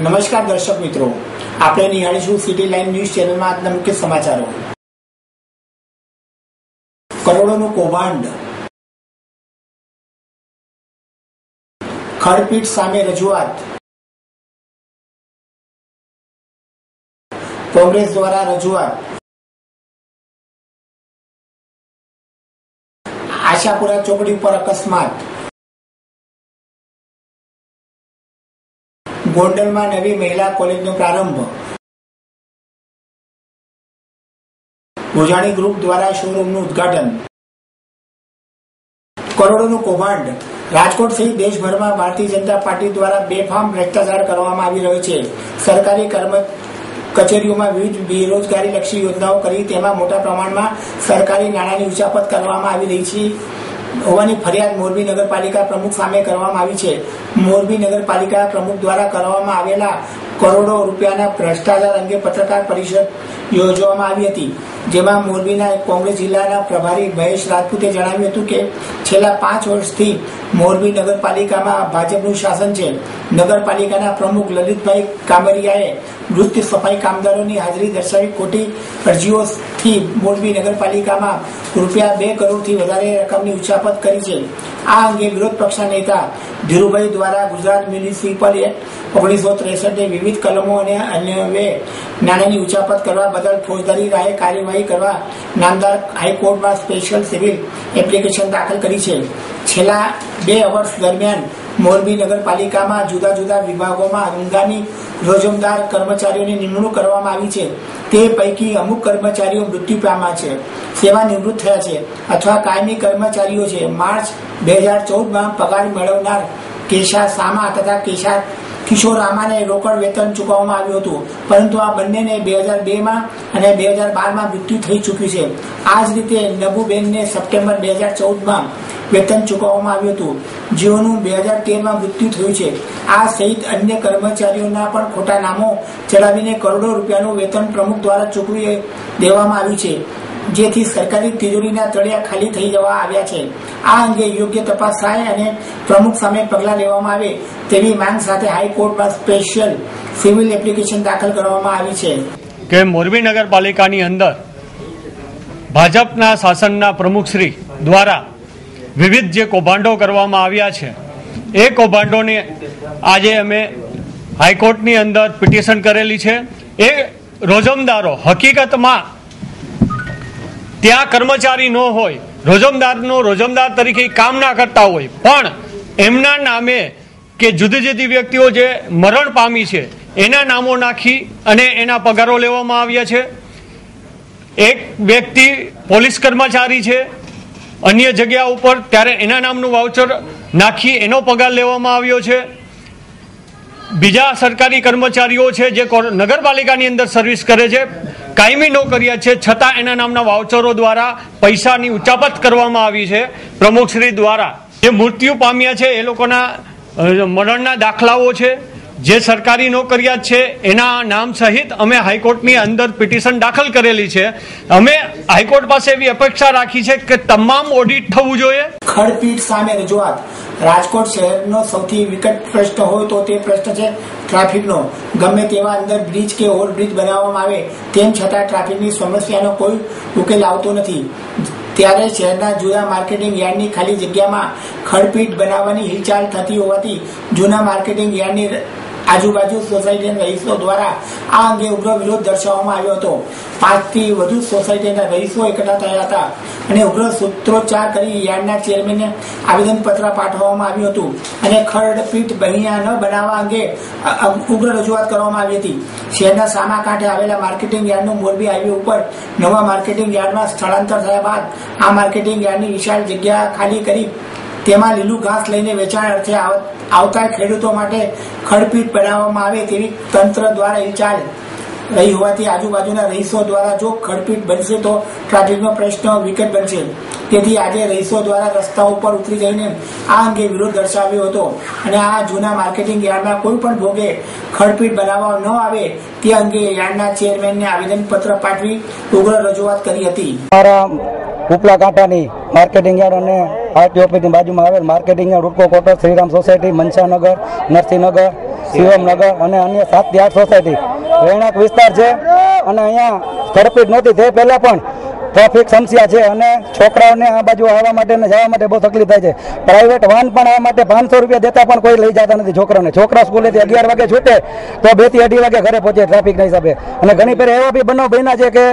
નમસ્કાર દર્શક મિત્રો, આપણે નિહાળીશું સિટી લાઈન ન્યૂઝ ચેનલમાં આજના મુખ્ય સમાચારો. કરોડોનું કૌભાંડ, ખંડપીઠ સામે રજૂઆત, કોંગ્રેસ દ્વારા રજૂઆત, આશાપુરા ચોકડી પર અકસ્માત, ગોંડલમાં નવી મહિલા કોલેજનો પ્રારંભ, ભોજાણી ગ્રુપ દ્વારા શોરૂમનું ઉદ્ઘાટન. કરોડોનું કૌભાંડ, રાજકોટ સહિત દેશભરમાં ભારતીય જનતા પાર્ટી દ્વારા બેફામ ભ્રષ્ટાચાર કરવામાં આવી રહ્યો છે. સરકારી કચેરીઓમાં વિવિધ બેરોજગારીલક્ષી યોજનાઓ કરી તેમાં મોટા પ્રમાણમાં સરકારી નાણાંની ઉચાપત કરવામાં આવી રહી છે હોવાની ફરિયાદ મોરબી નગરપાલિકા પ્રમુખ સામે કરવામાં આવી છે. મોરબી નગરપાલિકા પ્રમુખ દ્વારા કરવામાં આવેલા કરોડો રૂપિયાના ભ્રષ્ટાચાર અંગે પત્રકાર પરિષદ યોજવામાં આવી હતી, જેમાં મોરબીના કોંગ્રેસ જિલ્લાના પ્રભારી મહેશ રાજપૂતે જણાવ્યું હતું કે છેલ્લા 5 વર્ષથી મોરબી નગરપાલિકામાં ભાજપનું શાસન છે. નગરપાલિકાના પ્રમુખ લલિતભાઈ કામરિયાએ મૃત સફાઈ કામદારોની હાજરી દર્શાવી ખોટી અરજીઓથી મોરબી નગરપાલિકામાં રૂપિયા 2 કરોડથી વધારે રકમની ઉચાપત કરી છે. આ અંગે વિરોધ પક્ષના નેતા ધીરુભાઈ દ્વારા ગુજરાત મ્યુનિસિપલ એક્ટ 1963 વિવિધ કલમો અને અન્વયે નાણાંની ઉચાપત કરવા બદલ ફોજદારી રાહે કાર્યવાહી કરવા નામદાર હાઈકોર્ટમાં સ્પેશિયલ સિવિલ એપ્લિકેશન દાખલ કરી છે. છેલ્લા 2 વર્ષ દરમિયાન મોરબી નગરપાલિકામાં જુદા જુદા વિભાગોમાં હંગામી રોજમદાર કર્મચારીઓની નિમણૂક કરવામાં આવી છે. તે પૈકી અમુક કર્મચારીઓ મૃત્યુ પામ્યા છે, સેવા નિવૃત્ત થયા છે અથવા કાયમી કર્મચારીઓ છે. માર્ચ 2014માં પગાર મેળવનાર કેશા સામા તથા કિશોર રામાને રોકડ વેતન ચૂકવવામાં આવ્યું હતું, પરંતુ આ બંનેને 2002માં અને 2012માં મૃત્યુ થઈ ચૂક્યું છે. આ જ રીતે નબુબેનને સપ્ટેમ્બર 2014માં વેતન ચૂકવવામાં આવ્યું હતું, જેઓનું 2013માં મૃત્યુ થયું છે. આ સહિત અન્ય કર્મચારીઓના પણ ખોટા નામો ચડાવીને કરોડો રૂપિયાનું વેતન પ્રમુખ દ્વારા ચૂકવી દેવામાં આવ્યું છે, જેથી સરકારી તિજોરીના તળિયા ખાલી થઈ જવા આવ્યા છે. આ અંગે યોગ્ય તપાસ થાય અને પ્રમુખ સામે પગલાં લેવામાં આવે તેવી માંગ સાથે હાઈકોર્ટમાં સ્પેશિયલ સિવિલ એપ્લિકેશન દાખલ કરવામાં આવી છે. કે મોરબી નગરપાલિકાની અંદર ભાજપના શાસનના પ્રમુખશ્રી દ્વારા વિવિધ જે કૌભાંડો કરવામાં આવ્યા છે, એ કૌભાંડોને આજે અમે હાઈકોર્ટની અંદર પિટિશન કરેલી છે. એ રોજમદારો હકીકતમાં ત્યાં કર્મચારી ન હોય, રોજમદાર તરીકે કામ ના કરતા હોય, પણ એમના નામે કે જુદી જુદી વ્યક્તિઓ જે મરણ પામી છે એના નામો નાખી અને એના પગારો લેવામાં આવ્યા છે. એક વ્યક્તિ પોલીસ કર્મચારી છે અન્ય જગ્યા ઉપર, ત્યારે એના નામનું વાઉચર નાખી એનો પગાર લેવામાં આવ્યો છે. બીજા સરકારી કર્મચારીઓ છે જે નગરપાલિકાની અંદર સર્વિસ કરે છે, કાયમી નોકરિયાત છે, છતાં એના નામના વાઉચરો દ્વારા પૈસાની ઉચાપત કરવામાં આવી છે પ્રમુખશ્રી દ્વારા. જે મૃત્યુ પામ્યા છે એ લોકોના મરણના દાખલાઓ છે, જે સરકારી નોકરિયાત છે એના નામ સહિત અમે હાઈકોર્ટની અંદર પિટિશન દાખલ કરેલી છે. અમે હાઈકોર્ટ પાસે એવી અપેક્ષા રાખી છે કે તમામ ઓડિટ થવું જોઈએ. ખંડપીઠ સામે રજૂઆત, રાજકોટ શહેરનો સૌથી વિકટ પ્રશ્ન હોય તો તે પ્રશ્ન છે ટ્રાફિકનો. ગમે તેવા અંદર બ્રિજ કે ઓવરબ્રિજ બનાવવામાં આવે તેમ છતાં ટ્રાફિકની સમસ્યાનો કોઈ ઉકેલ આવતો નથી. ત્યારે શહેરના જૂના માર્કેટિંગ યાર્ડની ખાલી જગ્યામાં ખંડપીઠ બનાવવાની હિલચાલ થતી હોવાથી જૂના માર્કેટિંગ યાર્ડની આજુબાજુ સોસાયટીના રહીશો દ્વારા આ અંગે ઉગ્ર વિરોધ દર્શાવવામાં આવ્યો હતો. 5 થી વધુ સોસાયટીના રહીશો એકઠા થયા હતા અને ઉગ્ર સૂત્રોચ્ચાર કરી યાર્ડના ચેરમેનને આવેદનપત્ર પાઠવવામાં આવ્યું હતું અને ખંડપીઠ અહીંયા ન બનાવવા અંગે ઉગ્ર રજૂઆત કરવામાં આવી હતી. શહેરના સામા કાંઠે આવેલા માર્કેટિંગ યાર્ડનું મોરબી હાઈવે ઉપર નવા માર્કેટિંગ યાર્ડમાં સ્થળાંતર થયા બાદ આ માર્કેટિંગ યાર્ડની વિશાળ જગ્યા ખાલી કરી તેમાં લીલું ઘાસ લઈને વેચાણ અર્થે આવતા ખેડૂતો માટે ખંડપીઠ બનાવવામાં આવે તેવી તંત્ર દ્વારા હિલચાલ રહી હોવાથી આજુબાજુના રહીશો દ્વારા જો ખંડપીઠ બનશે તો ટ્રાફિકનો પ્રશ્ન વિકટ બનશે. તેથી આજે રહીશો દ્વારા રસ્તા ઉપર ઉતરી જઈને આ અંગે વિરોધ દર્શાવ્યો હતો અને આ જૂના માર્કેટિંગ યાર્ડમાં કોઈ પણ ભોગે ખંડપીઠ બનાવવા ન આવે તે અંગે યાર્ડના ચેરમેનને આવેદનપત્ર પાઠવી ઉગ્ર રજૂઆત કરી હતી. ઉપલા કાંઠાની માર્કેટિંગ યાર્ડ અને આરટીઓ ઓફિસની બાજુમાં આવેલ marketing yard, Rudco quarter, Shriram society, Mansanagar, Narsinhnagar, Shivamnagar અને અન્ય 7 થી 8 સોસાયટી રહેણાંક વિસ્તાર છે અને અહીંયા ખડપીટ નહોતી તે પહેલા પણ ટ્રાફિક સમસ્યા છે અને છોકરાઓને આ બાજુ આવવા માટે અને જવા માટે બહુ તકલીફ થાય છે. પ્રાઇવેટ વાહન પણ આ માટે 500 રૂપિયા દેતા પણ કોઈ લઈ જતા નથી છોકરાઓને. છોકરા સ્કૂલેથી 11 વાગે છૂટે તો 2 થી 2:30 વાગે ઘરે પહોંચે ટ્રાફિકના હિસાબે. અને ઘણી ફેર એવા બી બનાવ બન્યા છે કે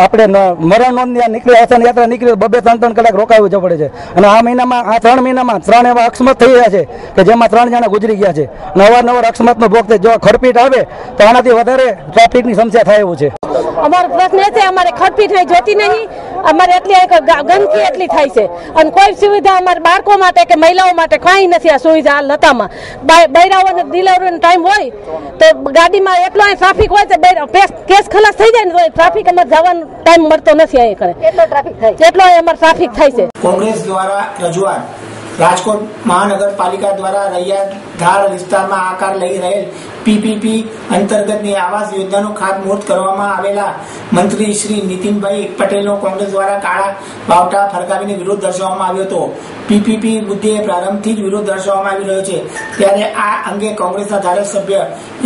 આપણે મરણ નોંધ નીકળી અવસાન યાત્રા નીકળી 2-3 કલાક રોકાવું જવું પડે છે. અને આ મહિનામાં આ 3 મહિનામાં 3 એવા અકસ્માત થઈ રહ્યા છે કે જેમાં 3 જણા ગુજરી ગયા છે. અવારનવાર અકસ્માતનો ભોગ થાય. જો ખડપીટ આવે તો આનાથી વધારે ટ્રાફિકની સમસ્યા થાય એવું છે. અમારો પ્રશ્ન એ છે અમારે ખડપીટ અહીં જોતી નહીં. અમારે એટલી ગંદકી એટલી થાય છે અને કોઈ સુવિધા અમારે બાળકો માટે કે મહિલાઓ માટે કાંઈ નથી. આ સુવિધા આ લતામાં બૈરાઓને ડિલિવરીનો ટાઈમ હોય તો ગાડીમાં એટલો ટ્રાફિક હોય છે કેસ ખલાસ થઈ જાય ને તો ટ્રાફિક અમારે જવાનો ટાઈમ મળતો નથી. અહીં કરે એટલો અમારે ટ્રાફિક થાય છે. કોંગ્રેસ દ્વારા રજૂઆત. રાજકોટ મહાનગરપાલિકા દ્વારા રૈયા ધાર વિસ્તારમાં આકાર લઈ રહેલ પીપીપી અંતર્ગતની આવાસ યોજનાનું ખાતમુહૂર્ત કરવામાં આવેલા મંત્રી શ્રી નીતિનભાઈ પટેલનો કોંગ્રેસ દ્વારા કાળા બાવટા ફરકાવીને વિરોધ દર્શાવવામાં આવ્યો હતો. પીપીપી મુદ્દે પ્રારંભથી જ વિરોધ દર્શાવવામાં આવી રહ્યો છે. ત્યારે આ અંગે કોંગ્રેસના ધારાસભ્ય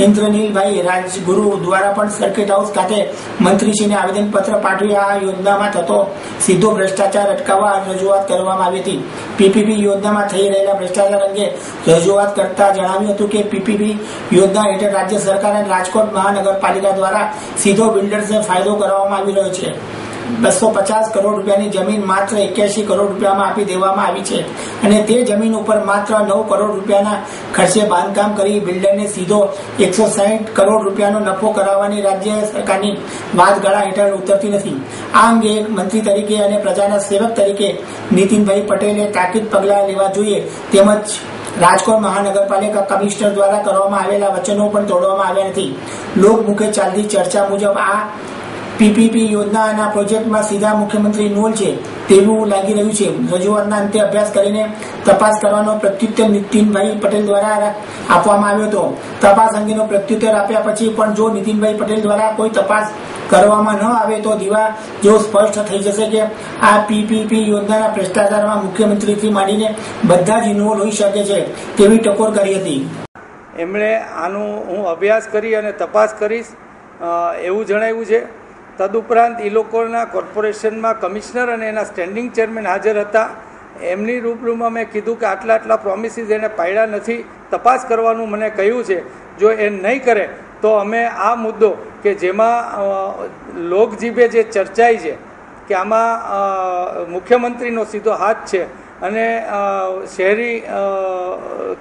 ઇન્દ્રનીલભાઈ રાજગુરુ દ્વારા પણ સર્કિટ હાઉસ ખાતે મંત્રીશ્રીને આવેદનપત્ર પાઠવી આ યોજનામાં થતો સીધો ભ્રષ્ટાચાર અટકાવવા રજૂઆત કરવામાં આવી હતી. પીપીપી યોજનામાં થઈ રહેલા ભ્રષ્ટાચાર અંગે રજૂઆત કરતા જણાવ્યું હતું કે પીપીપી યોજના હેઠળ રાજ્ય સરકાર અને રાજકોટ મહાનગરપાલિકા દ્વારા સીધો બિલ્ડર્સને ફાયદો કરવામાં આવી રહ્યો છે. 250 કરોડ રૂપિયાની જમીન માત્ર 81 કરોડ રૂપિયામાં આપી દેવામાં આવી છે અને તે જમીન ઉપર માત્ર 9 કરોડ રૂપિયાના ખર્ચે બાંધકામ કરી બિલ્ડરને સીધો 160 કરોડ રૂપિયાનો નફો કરાવવાની રાજ્ય સરકારની વાતગાળા હેઠળ ઉતરતી નથી. આ અંગે મંત્રી તરીકે અને પ્રજાના સેવક તરીકે નીતિનભાઈ પટેલે તાકીદ પગલાં લેવા જોઈએ તેમજ રાજકોટ મહાનગરપાલિકા કમિશનર દ્વારા કરવામાં આવેલા વચનો પણ તોડવામાં આવ્યા નથી. લોકમુખે ચાલતી ચર્ચા મુજબ આ પીપીપી યોજનાના પ્રોજેક્ટમાં સીધા મુખ્યમંત્રી ઇન્વોલ્વ છે તેવું લાગી રહ્યું છે. રજૂઆતના અંતે અભ્યાસ કરીને તપાસ કરવાનો પ્રત્યુત્તર નીતિનભાઈ પટેલ દ્વારા આપવામાં આવ્યો હતો. તપાસ અંગેનો પ્રત્યુત્તર આપ્યા પછી પણ જો નીતિનભાઈ પટેલ દ્વારા કોઈ તપાસ કરવામાં ન આવે તો દીવા જો સ્પષ્ટ થઈ જશે કે આ પીપીપી યોજનાના ભ્રષ્ટાચારમાં મુખ્યમંત્રીથી માંડીને બધા જ ઇન્વોલ્વ હોઈ શકે છે તેવી ટકોર કરી હતી. એમણે આનું હું અભ્યાસ કરી અને તપાસ કરીશ એવું જણાવ્યું છે. તદુપરાંત એ લોકોના કોર્પોરેશનમાં કમિશનર અને એના સ્ટેન્ડિંગ ચેરમેન હાજર હતા. એમની રૂબરૂમાં મેં કીધું કે આટલા પ્રોમિસીસ એને પાડ્યા નથી, તપાસ કરવાનું મને કહ્યું છે. જો એ નહીં કરે તો અમે આ મુદ્દો કે જેમાં લોકજીભે જે ચર્ચાઈ છે કે આમાં મુખ્યમંત્રીનો સીધો હાથ છે અને શહેરી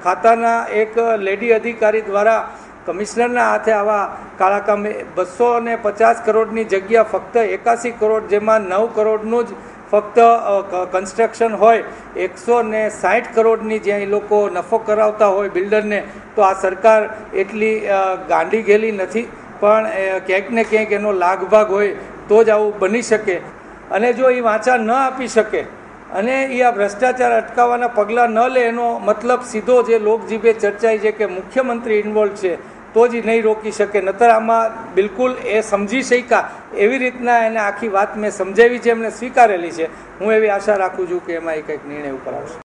ખાતાના એક લેડી અધિકારી દ્વારા કમિશનરના હાથે આવા કાળા કામ 250 કરોડની જગ્યા ફક્ત 81 કરોડ જેમાં 9 કરોડનું જ ફક્ત કન્સ્ટ્રક્શન હોય 160 કરોડની જ્યાં એ લોકો નફો કરાવતા હોય બિલ્ડરને, તો આ સરકાર એટલી ગાંડી ગયેલી નથી. પણ ક્યાંક ને ક્યાંક એનો લાગભાગ હોય તો જ આવું બની શકે. અને જો એ વાંચા ન આપી શકે અને એ આ ભ્રષ્ટાચાર અટકાવવાના પગલાં ન લે એનો મતલબ સીધો જે લોકજીભે ચર્ચાઈ છે કે મુખ્યમંત્રી ઇન્વોલ્વ છે તો જ નહીં રોકી શકે. નતર આમાં બિલકુલ એ સમજી શક્યા એવી રીતના એને આખી વાત મેં સમજાવી છે, એમને સ્વીકારેલી છે. હું એવી આશા રાખું છું કે એમાં એ કંઈક નિર્ણય ઉપર આવશે.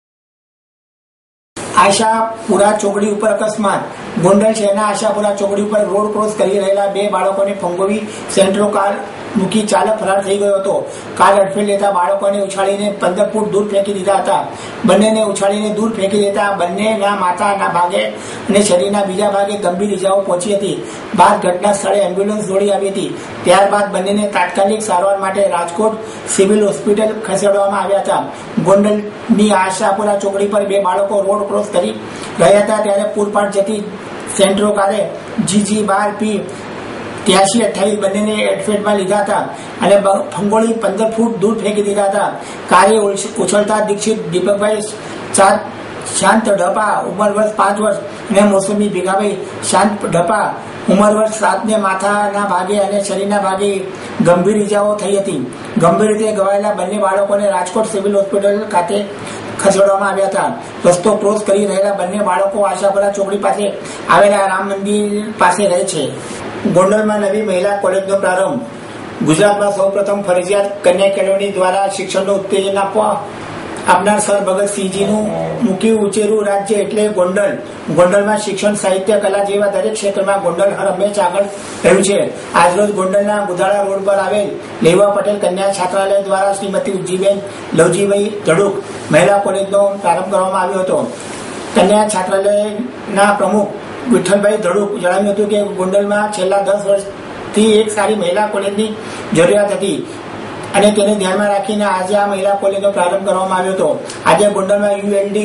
આશાપુરા ચોકડી ઉપર અકસ્માત. ગોંડલ શહેરના આશાપુરા ચોકડી ઉપર રોડ ક્રોસ કરી રહેલા 2 બાળકોને ફંગોવી સેન્ટ્રો કાર મૂકી ચાલક ફરાર થઈ ગયો હતો. કાર અડફેટ લેતા બાળકોને ઉછાળીને 15 ફૂટ દૂર ફેંકી દીધા હતા. બંનેને ઉછાળીને દૂર ફેંકી દેતા બંનેના માથાના ભાગે અને શરીરના બીજા ભાગે ગંભીર ઇજાઓ પહોંચી હતી. બાદ ઘટના સ્થળે એમ્બ્યુલન્સ દોડી આવી હતી. ત્યારબાદ બંનેને તાત્કાલિક સારવાર માટે રાજકોટ સિવિલ હોસ્પિટલ ખસેડવામાં આવ્યા હતા. ગોંડલની આશાપુરા ચોકડી પર 2 બાળકો રોડ ક્રોસ કરી રહ્યા હતા ત્યારે પૂરપાટ જતી સેન્ટ્રો કારે GG12P 8328 બંનેને એડફેટમાં લીધા હતા અને ફંગોળી 15 ફૂટ દૂર ફેંકી દીધા હતા. કારે ઉછળતા દીક્ષિત દીપકભાઈ શાંત ઢપા ઉંમર વર્ષ 5 વર્ષ અને મોસમી ભીખાભાઈ શાંત ઢપા ઉંમર વર્ષ 7 ને માથાના ભાગે અને શરીરના ભાગે ગંભીર ઇજાઓ થઈ હતી. ગંભીર રીતે ઘવાયેલા બંને બાળકોને રાજકોટ સિવિલ હોસ્પિટલ ખાતે ખસેડવામાં આવ્યા હતા. રસ્તો ક્રોસ કરી રહેલા બંને બાળકો આશાપુરા ચોકડી પાસે આવેલા રામ મંદિર પાસે રહે છે. ગોંડલમાં નવી મહિલા કોલેજનો પ્રારંભ. ગુજરાતમાં સૌપ્રથમ ફરજિયાત કન્યા કેળવણી દ્વારા શિક્ષણનું ઉત્તેજન આપવા આપનાર સર ભગતસિંહજીનું મૂક્યું ઉચેરું રાજ્ય એટલે ગોંડલ. ગોંડલમાં શિક્ષણ, સાહિત્ય, કલા જેવા દરેક ક્ષેત્રમાં ગોંડલ હર હંમેશા આગળ રહ્યું છે. આજરોજ ગોંડલના ગુદાળા રોડ પર આવેલ લેવા પટેલ કન્યા છાત્રાલય દ્વારા શ્રીમતી ઉજ્જીબેન લવજીભાઈ ધડુક મહિલા કોલેજનો પ્રારંભ કરવામાં આવ્યો હતો. કન્યા છાત્રાલયના પ્રમુખ વિઠ્ઠલભાઈ ધડુક જણાવ્યું હતું કે ગોંડલમાં છેલ્લા 10 વર્ષથી એક સારી મહિલા કોલેજની જરૂરિયાત હતી અને તેને ધ્યાનમાં રાખીને આજે આ મહિલા કોલેજનો પ્રારંભ કરવામાં આવ્યો હતો. આજે ગોંડલમાં ULD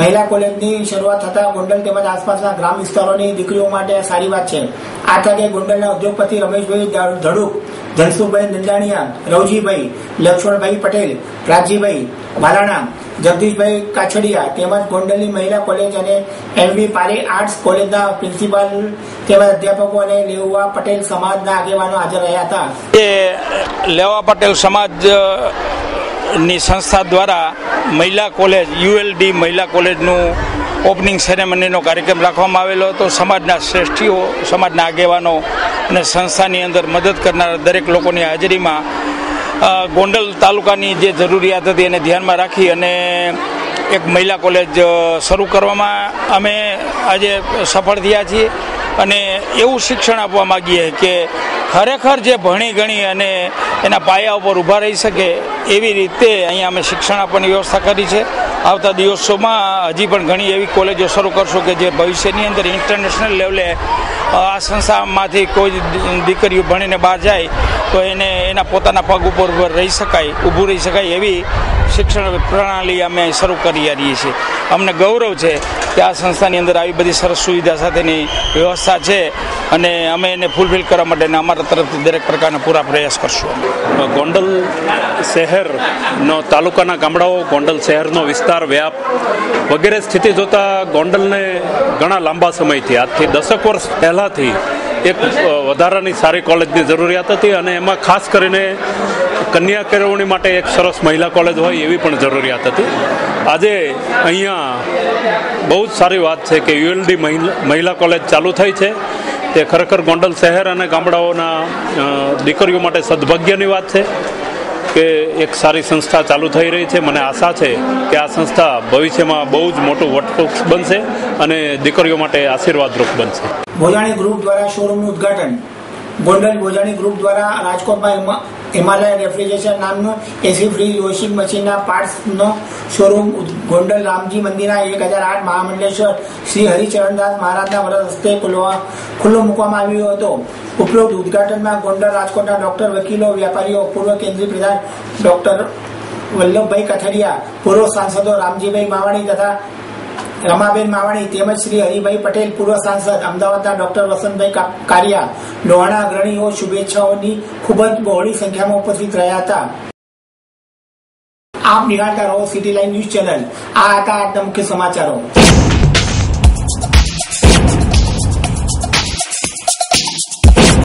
મહિલા કોલેજની શરૂઆત થતા ગોંડલ તેમજ આસપાસના ગ્રામ વિસ્તારોની દીકરીઓ માટે સારી વાત છે. આ તકે ગોંડલના ઉદ્યોગપતિ રમેશભાઈ ધડુક, ધનસુખભાઈ નંદાણીયા, રવજીભાઈ, લક્ષ્મણભાઈ પટેલ, રાજજીભાઈ વાલાણા, જગદીશભાઈ કાછડિયા તેમજ ગોંડલની મહિલા કોલેજ અને MV પારે આર્ટ્સ કોલેજના પ્રિન્સિપાલ તેમજ અધ્યાપકો અને લેવા પટેલ સમાજના આગેવાનો હાજર રહ્યા હતા. લેવા પટેલ સમાજની સંસ્થા દ્વારા મહિલા કોલેજ ULD મહિલા કોલેજનું ઓપનિંગ સેરેમનીનો કાર્યક્રમ રાખવામાં આવેલો હતો. સમાજના શ્રેષ્ઠીઓ, સમાજના આગેવાનો અને સંસ્થાની અંદર મદદ કરનાર દરેક લોકોની હાજરીમાં ગોંડલ તાલુકાની જે જરૂરિયાત હતી એને ધ્યાનમાં રાખી અને એક મહિલા કોલેજ શરૂ કરવામાં અમે આજે સફળ થયા છીએ અને એવું શિક્ષણ આપવા માગીએ કે ખરેખર જે ભણી ગણી અને એના પાયા ઉપર ઊભા રહી શકે એવી રીતે અહીંયા અમે શિક્ષણ આપવાની વ્યવસ્થા કરી છે. આવતા દિવસોમાં હજી પણ ઘણી એવી કોલેજો શરૂ કરશું કે જે ભવિષ્યની અંદર ઇન્ટરનેશનલ લેવલે આ સંસ્થામાંથી કોઈ દીકરીઓ ભણીને બહાર જાય તો એને એના પોતાના પગ ઉપર ઊભું રહી શકાય એવી શિક્ષણ પ્રણાલી અમે શરૂ કરી રહીએ છીએ. અમને ગૌરવ છે કે આ સંસ્થાની અંદર આવી બધી સરસ સુવિધા સાથેની વ્યવસ્થા છે અને અમે એને ફૂલફિલ કરવા માટે અમારા તરફથી દરેક પ્રકારના પૂરા પ્રયાસ કરશું. ગોંડલ શહેરનો તાલુકાના ગામડાઓ, ગોંડલ શહેરનો વિસ્તાર, વ્યાપ વગેરે સ્થિતિ જોતા ગોંડલને ઘણા લાંબા સમયથી, આજથી 10 વર્ષ પહેલાંથી એક વધારાની સારી કોલેજની જરૂરિયાત હતી અને એમાં ખાસ કરીને કન્યા કેળવણી માટે એક સરસ મહિલા કોલેજ હોય એવી પણ જરૂરિયાત હતી. આજે અહીંયા બહુ જ સારી વાત છે કે ULD મહિલા કોલેજ ચાલુ થઈ છે. તે ખરેખર ગોંડલ શહેર અને ગામડાઓના દીકરીઓ માટે સદભાગ્યની વાત છે કે એક સારી સંસ્થા ચાલુ થઈ રહી છે. મને આશા છે કે આ સંસ્થા ભવિષ્યમાં બહુ જ મોટું વટવૃક્ષ બનશે અને દીકરીઓ માટે આશીર્વાદરૂપ બનશે. ભોજાણી ગ્રુપ દ્વારા શોરૂમનું ઉદ્ઘાટન. ગોંડલ ભોજાણી ગ્રુપ દ્વારા રાજકોટમાં હિમાલય રેફ્રિજરેશન નામનું AC ફ્રીજ વોશિંગ મશીનના પાર્ટ્સનો શોરૂમ ગોંડલ રામજી મંદિરના 1008 મહામંડલેશ્વર શ્રી હરિચરણદાસ મહારાજના વરદ હસ્તે ખુલ્લો મૂકવામાં આવ્યો હતો. ઉપરોક્ત ઉદ્ઘાટનમાં ગોંડલ, રાજકોટના ડોક્ટર, વકીલો, વેપારીઓ, પૂર્વ કેન્દ્રીય પ્રધાન ડોક્ટર વલ્લભભાઈ કથરિયા, પૂર્વ સાંસદો રામજીભાઈ માવાણી તથા રમાબેન માવાણી તેમજ શ્રી હરિભાઈ પટેલ, પૂર્વ સાંસદ, અમદાવાદના ડોક્ટર વસંતભાઈ કારિયા, લોહાણા અગ્રણીઓ શુભેચ્છાઓની ખૂબ જ બહોળી સંખ્યામાં ઉપસ્થિત રહ્યા હતા. આપ નિહાળતા રહો સિટી લાઈવ ન્યૂઝ ચેનલ. આ હતા આજના મુખ્ય સમાચારો.